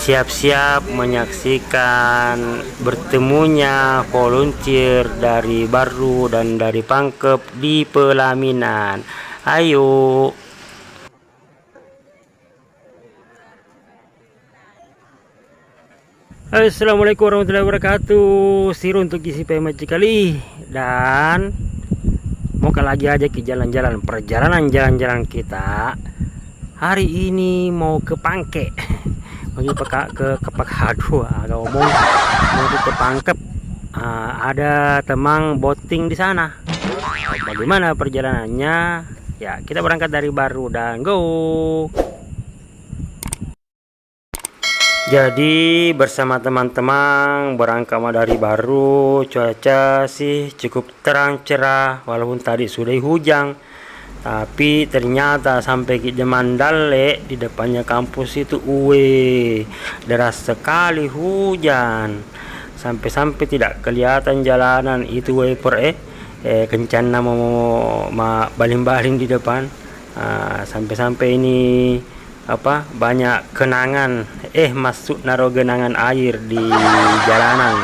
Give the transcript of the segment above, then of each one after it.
siap-siap menyaksikan bertemunya volunteer dari Baru dan dari Pangkep di pelaminan. Ayo. Assalamualaikum warahmatullahi wabarakatuh. Siru untuk isi PMC kali, dan mau lagi aja ke jalan-jalan, perjalanan jalan-jalan kita hari ini mau ke Pangke. Bagi ke Pakadu agak ngomong mau ke Pangkep. Ada temang boating di sana. Bagaimana perjalanannya? Ya, kita berangkat dari Baru dan go. Jadi bersama teman-teman berangkat dari Baru, cuaca sih cukup terang cerah walaupun tadi sudah hujan, tapi ternyata sampai ke Mandale di depannya kampus itu deras sekali hujan, sampai-sampai tidak kelihatan jalanan itu kencana mau baling-baling di depan. Sampai-sampai ini banyak kenangan masuk naruh genangan air di jalanan.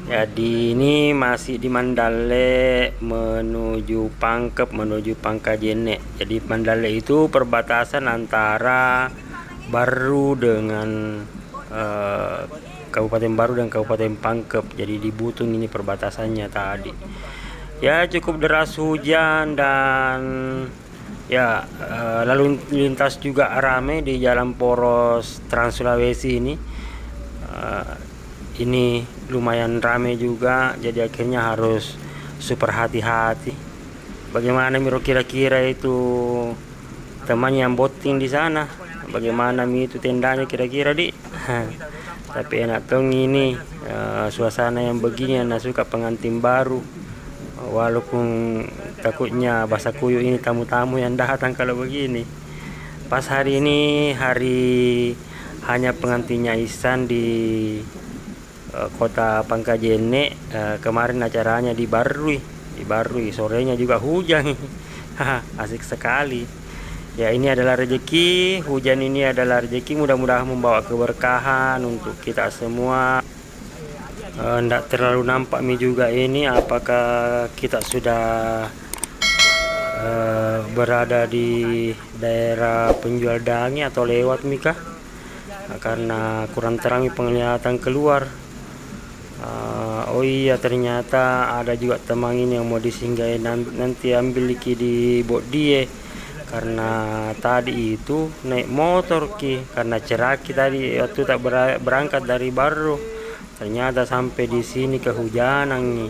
Jadi ini masih di Mandale menuju Pangkep, menuju Pangkajene. Jadi Mandale itu perbatasan antara Baru dengan Kabupaten Baru dan Kabupaten Pangkep. Jadi di Butung ini perbatasannya tadi. Ya cukup deras hujan dan ya, lalu lintas juga ramai di jalan poros Trans Sulawesi ini. Ini lumayan ramai juga, jadi akhirnya harus super hati-hati. Bagaimana Miro kira-kira itu teman yang boating di sana? Bagaimana itu tendanya kira-kira di? Tapi enak dong ini suasana yang begini, anak suka pengantin baru. Walaupun takutnya basah kuyup ini tamu-tamu yang datang kalau begini. Pas hari ini hari hanya pengantinnya Ihsan di kota Pangkajene. Kemarin acaranya di Barui, sorenya juga hujan. Asik sekali. Ya, ini adalah rezeki, hujan ini adalah rezeki, mudah-mudahan membawa keberkahan untuk kita semua. Tidak terlalu nampak juga ini apakah kita sudah berada di daerah penjual daging atau lewat Mika, karena kurang terang penglihatan keluar. Oh iya, ternyata ada juga teman ini yang mau disinggahi, nanti ambil liki di bot dia, karena tadi itu naik motor karena ceraki tadi waktu tak berangkat dari Baru. Ternyata sampai di sini kehujanan nih.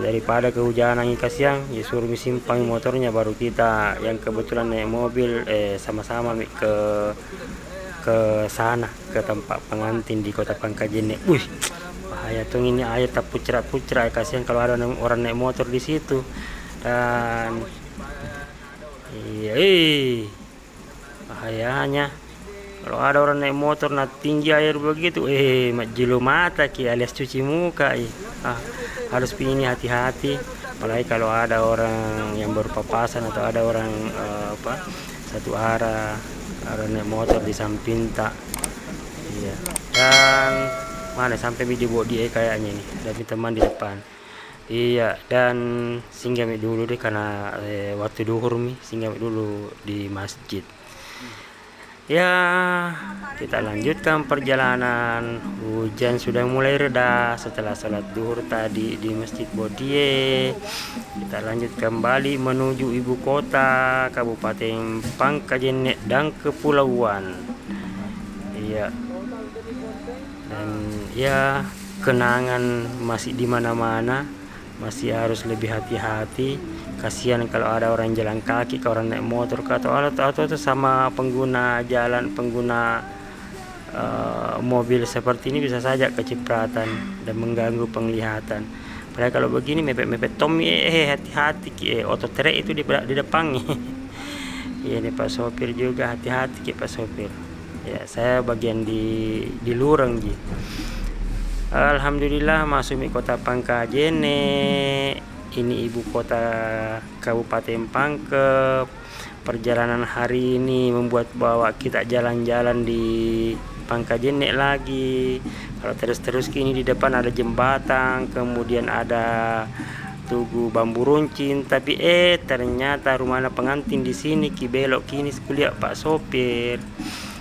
Daripada kehujanan ini kasihan, ya suruh simpang motornya, baru kita yang kebetulan naik mobil sama-sama ke sana, ke tempat pengantin di kota Pangkajene. Bahaya tuh ini, air tak pucrat-pucrat, kasihan kalau ada orang naik motor di situ. Dan bahayanya kalau ada orang naik motor tinggi air begitu, majilu mata alias cuci muka. Harus ini hati-hati, apalagi kalau ada orang yang berpapasan atau ada orang satu arah, ada naik motor di samping tak. Iya. Dan mana sampai dibawa dia kayaknya nih, ada teman di depan. Iya, dan singgah dulu deh karena waktu duhur singgah dulu di masjid. Ya, kita lanjutkan perjalanan. Hujan sudah mulai reda setelah salat duhur tadi di Masjid Bodie. Kita lanjut kembali menuju ibu kota Kabupaten Pangkajene dan Kepulauan. Iya. Dan ya, kenangan masih di mana-mana, masih harus lebih hati-hati. Kasihan kalau ada orang jalan kaki, kalau orang naik motor atau sama pengguna jalan, pengguna mobil seperti ini bisa saja kecipratan dan mengganggu penglihatan. Padahal kalau begini mepet-mepet Tommy, hati-hati otot trek itu di depan. Iya nih Pak sopir juga, hati-hati Pak sopir. Ya, saya bagian di lurang gitu. Alhamdulillah masuk di kota Pangkajene. Ini ibu kota Kabupaten Pangkep. perjalanan hari ini membuat bawa kita jalan-jalan di Pangkajenek lagi. Kalau terus-terus kini di depan ada jembatan, kemudian ada tugu bambu runcin, tapi ternyata rumah pengantin di sini. Ki belok kini kuliah Pak Sopir.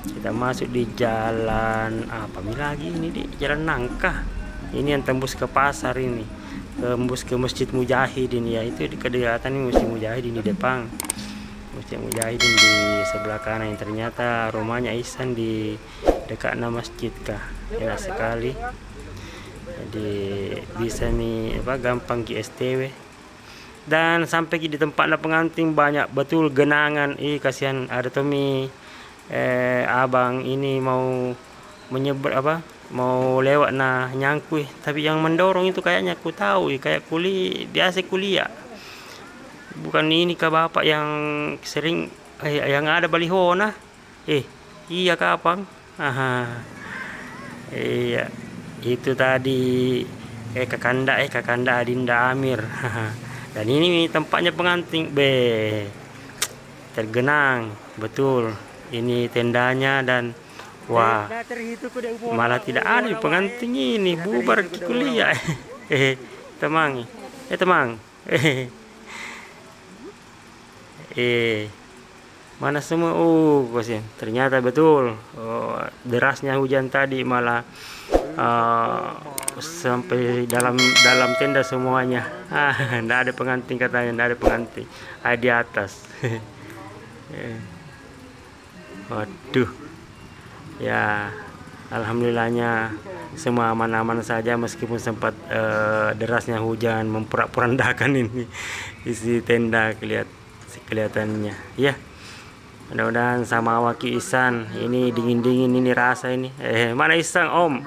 Kita masuk di jalan apa lagi ini, di Jalan Nangka. Ini yang tembus ke pasar ini, tembus ke Masjid Mujahidin ya. Itu di kedekatan ini Masjid Mujahidin di depan. Masjid Mujahidin di sebelah kanan. Yang ternyata rumahnya Ihsan di dekat masjid kah. Enak sekali. Jadi bisa nih gampang ki STW. Dan sampai di tempat pengantin banyak betul genangan. Kasihan ada Tommy abang ini mau menyeber mau lewat nyangkui, tapi yang mendorong itu kayaknya aku tahu kayak biasa kuliah, bukan ini kah bapak yang sering yang ada baliho iya kapang iya itu tadi Kakanda Adinda Amir. Dan ini tempatnya pengantin tergenang betul. Ini tendanya dan wah, malah tidak ada pengantin ini, bubar kuliah. Temang, temang. Mana semua? Ternyata betul. Derasnya hujan tadi malah sampai dalam tenda semuanya. Nggak ada pengantin katanya, nggak ada pengantin. Ada di atas. Waduh. Ya, alhamdulillahnya semua aman-aman saja meskipun sempat derasnya hujan memporak-porandakan ini isi tenda kelihatannya. Ya, mudah-mudahan sama Waki Ihsan ini dingin-dingin ini rasa ini. Mana Ihsan Om?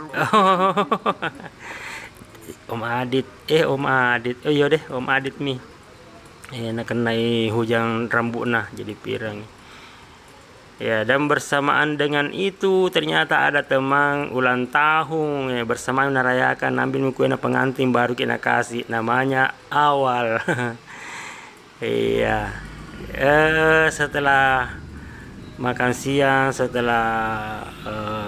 Om Adit. Om Adit. Oh iya deh, Om Adit nih. Nak kenai hujan rambut jadi pirang. Ya, dan bersamaan dengan itu ternyata ada teman ulang tahun bersamaan merayakan ambil kue pengantin baru kita kasih namanya Awal. Iya. Setelah makan siang, setelah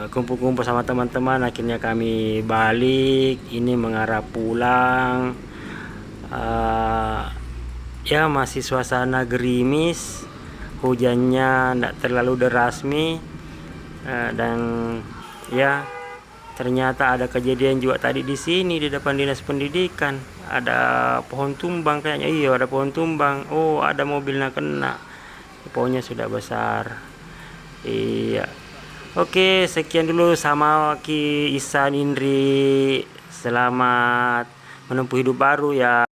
kumpul-kumpul sama teman-teman, akhirnya kami balik ini mengarah pulang. Ya, masih suasana gerimis, hujannya tidak terlalu deras dan ya ternyata ada kejadian juga tadi di sini di depan dinas pendidikan, ada pohon tumbang kayaknya. Iya, ada pohon tumbang. Oh, ada mobilnya kena, pohonnya sudah besar. Iya, oke, sekian dulu sama Ki Ihsan Indri. Selamat menempuh hidup baru ya.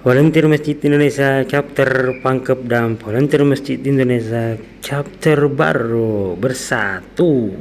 Volunteer Masjid Indonesia Chapter Pangkep dan Volunteer Masjid Indonesia Chapter baru bersatu.